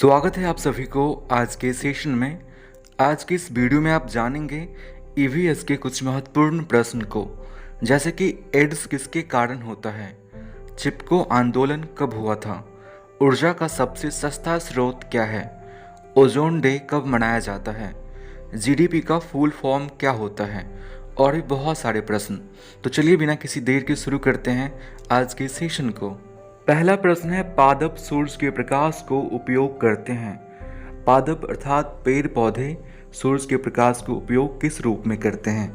स्वागत है आप सभी को आज के सेशन में। आज के इस वीडियो में आप जानेंगे ईवीएस के कुछ महत्वपूर्ण प्रश्न को, जैसे कि एड्स किसके कारण होता है, चिपको आंदोलन कब हुआ था, ऊर्जा का सबसे सस्ता स्रोत क्या है, ओजोन डे कब मनाया जाता है, जीडीपी का फुल फॉर्म क्या होता है, और भी बहुत सारे प्रश्न। तो चलिए बिना किसी देर के शुरू करते हैं आज के सेशन को। पहला प्रश्न है, पादप सूरज के प्रकाश को उपयोग करते हैं। पादप अर्थात पेड़ पौधे सूरज के प्रकाश को उपयोग किस रूप में करते हैं?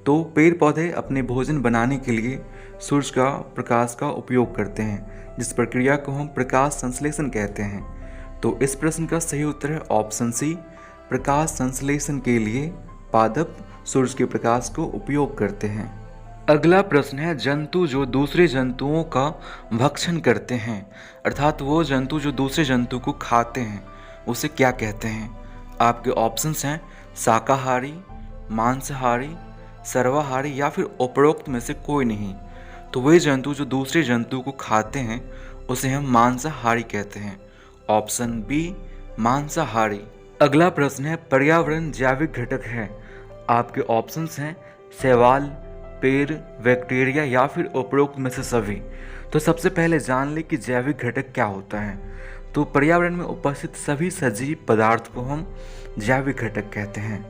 तो पेड़ पौधे अपने भोजन बनाने के लिए सूरज का प्रकाश का उपयोग करते हैं, जिस प्रक्रिया को हम प्रकाश संश्लेषण कहते हैं। तो इस प्रश्न का सही उत्तर है ऑप्शन सी, प्रकाश संश्लेषण के लिए पादप सूरज के प्रकाश को उपयोग करते हैं। अगला प्रश्न है, जंतु जो दूसरे जंतुओं का भक्षण करते हैं, अर्थात वो जंतु जो दूसरे जंतु को खाते हैं, उसे क्या कहते हैं? आपके ऑप्शंस हैं शाकाहारी, मांसाहारी, सर्वाहारी या फिर उपरोक्त में से कोई नहीं। तो वे जंतु जो दूसरे जंतु को खाते हैं उसे हम मांसाहारी कहते हैं। ऑप्शन बी मांसाहारी। अगला प्रश्न है, पर्यावरण जैविक घटक है। आपके ऑप्शंस हैं शैवाल, पेड़, बैक्टीरिया या फिर उपरोक्त में से सभी। तो सबसे पहले जान ले कि जैविक घटक क्या होता है। तो पर्यावरण में उपस्थित सभी सजीव पदार्थ को हम जैविक घटक कहते हैं।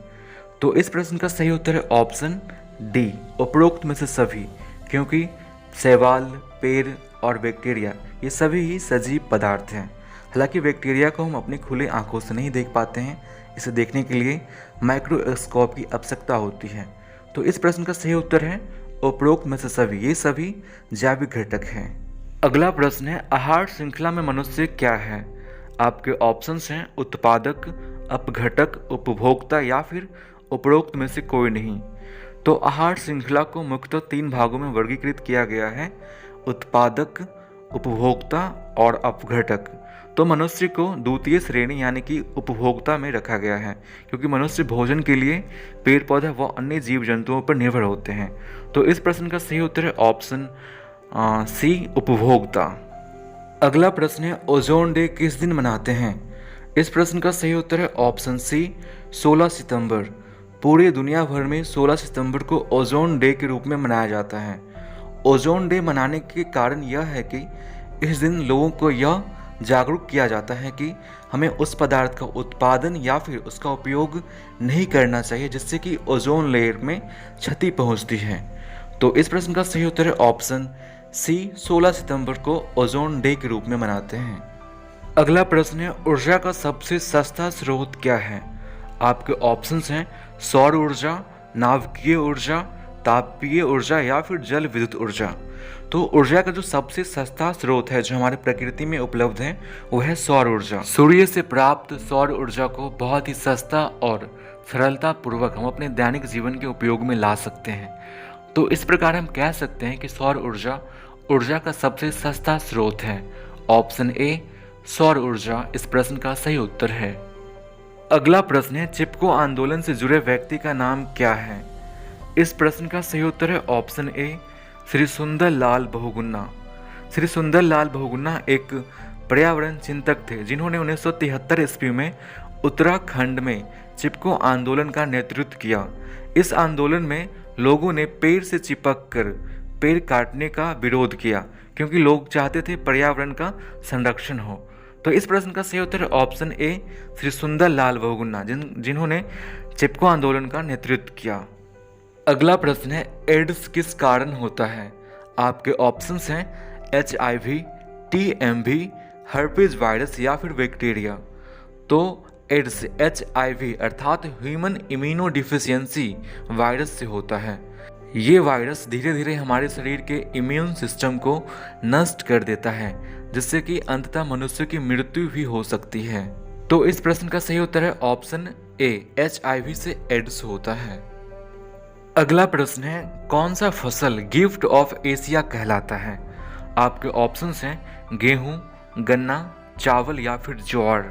तो इस प्रश्न का सही उत्तर है ऑप्शन डी, उपरोक्त में से सभी, क्योंकि शैवाल, पेड़ और बैक्टीरिया ये सभी ही सजीव पदार्थ हैं। हालांकि बैक्टीरिया को हम अपनी खुले आंखों से नहीं देख पाते हैं, इसे देखने के लिए माइक्रोस्कोप की आवश्यकता होती है। तो इस प्रश्न का सही उत्तर है उपरोक्त में से सभी, ये सभी जैविक घटक हैं। अगला प्रश्न है, आहार श्रृंखला में मनुष्य क्या है? आपके ऑप्शंस हैं उत्पादक, अपघटक, उपभोक्ता या फिर उपरोक्त में से कोई नहीं। तो आहार श्रृंखला को मुख्यतः 3 भागों में वर्गीकृत किया गया है, उत्पादक, उपभोक्ता और अपघटक। तो मनुष्य को द्वितीय श्रेणी यानी कि उपभोक्ता में रखा गया है, क्योंकि मनुष्य भोजन के लिए पेड़ पौधे व अन्य जीव जंतुओं पर निर्भर होते हैं। तो इस प्रश्न का सही उत्तर है ऑप्शन सी, उपभोक्ता। अगला प्रश्न है, ओजोन डे किस दिन मनाते हैं? इस प्रश्न का सही उत्तर है ऑप्शन सी, 16 सितंबर। पूरे दुनिया भर में 16 सितंबर को ओजोन डे के रूप में मनाया जाता है। ओजोन डे मनाने के कारण यह है कि इस दिन लोगों को यह जागरूक किया जाता है कि हमें उस पदार्थ का उत्पादन या फिर उसका उपयोग नहीं करना चाहिए जिससे कि ओजोन लेयर में क्षति पहुंचती है। तो इस प्रश्न का सही उत्तर है ऑप्शन सी, 16 सितंबर को ओजोन डे के रूप में मनाते हैं। अगला प्रश्न है, ऊर्जा का सबसे सस्ता स्रोत क्या है? आपके ऑप्शंस हैं सौर ऊर्जा, नाभिकीय ऊर्जा, तापीय ऊर्जा या फिर जल विद्युत ऊर्जा। तो ऊर्जा का जो सबसे सस्ता स्रोत है जो हमारे प्रकृति में उपलब्ध है वो है सौर ऊर्जा। सूर्य से प्राप्त सौर ऊर्जा को बहुत ही सस्ता और सरलता पूर्वक हम अपने दैनिक जीवन के उपयोग में ला सकते हैं। तो इस प्रकार हम कह सकते हैं कि सौर ऊर्जा ऊर्जा का सबसे सस्ता स्रोत है। ऑप्शन ए, सौर ऊर्जा इस प्रश्न का सही उत्तर है। अगला प्रश्न है, चिपको आंदोलन से जुड़े व्यक्ति का नाम क्या है? इस प्रश्न का सही उत्तर है ऑप्शन ए, श्री सुंदर लाल बहुगुणा। श्री सुंदर लाल बहुगुणा एक पर्यावरण चिंतक थे जिन्होंने 1973 ईस्वी में उत्तराखंड में चिपको आंदोलन का नेतृत्व किया। इस आंदोलन में लोगों ने पेड़ से चिपक कर पेड़ काटने का विरोध किया, क्योंकि लोग चाहते थे पर्यावरण का संरक्षण हो। तो इस प्रश्न का सही उत्तर है ऑप्शन ए, श्री सुंदर लाल बहुगुणा, जिन्होंने चिपको आंदोलन का नेतृत्व किया। अगला प्रश्न है, एड्स किस कारण होता है? आपके ऑप्शंस हैं HIV, TMV, हर्पीज वायरस या फिर बैक्टीरिया। तो एड्स HIV अर्थात ह्यूमन इम्यूनो डिफिशियंसी वायरस से होता है। ये वायरस धीरे धीरे हमारे शरीर के इम्यून सिस्टम को नष्ट कर देता है, जिससे कि अंततः मनुष्य की मृत्यु भी हो सकती है। तो इस प्रश्न का सही उत्तर है ऑप्शन ए, HIV से एड्स होता है। अगला प्रश्न है, कौन सा फसल गिफ्ट ऑफ एशिया कहलाता है? आपके ऑप्शंस हैं गेहूं, गन्ना, चावल या फिर ज्वार।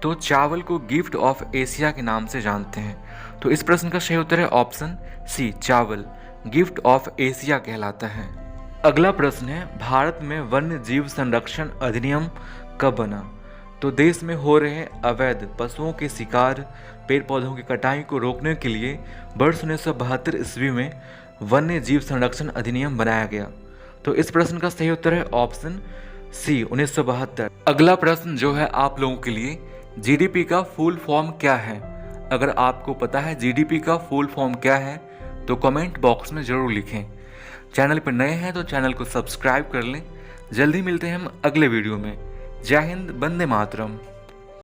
तो चावल को गिफ्ट ऑफ एशिया के नाम से जानते हैं। तो इस प्रश्न का सही उत्तर है ऑप्शन सी, चावल गिफ्ट ऑफ एशिया कहलाता है। अगला प्रश्न है, भारत में वन्य जीव संरक्षण अधिनियम कब बना? तो देश में हो रहे अवैध पशुओं के शिकार, पेड़ पौधों की कटाई को रोकने के लिए वर्ष 1972 ईस्वी में वन्य जीव संरक्षण अधिनियम बनाया गया। तो इस प्रश्न का सही उत्तर है ऑप्शन सी 1972। अगला प्रश्न जो है आप लोगों के लिए, जीडीपी का फुल फॉर्म क्या है? अगर आपको पता है जीडीपी का फुल फॉर्म क्या है तो कमेंट बॉक्स में ज़रूर लिखें। चैनल पर नए हैं तो चैनल को सब्सक्राइब कर लें। जल्दी मिलते हैं हम अगले वीडियो में। जय हिंद, वंदे मातरम।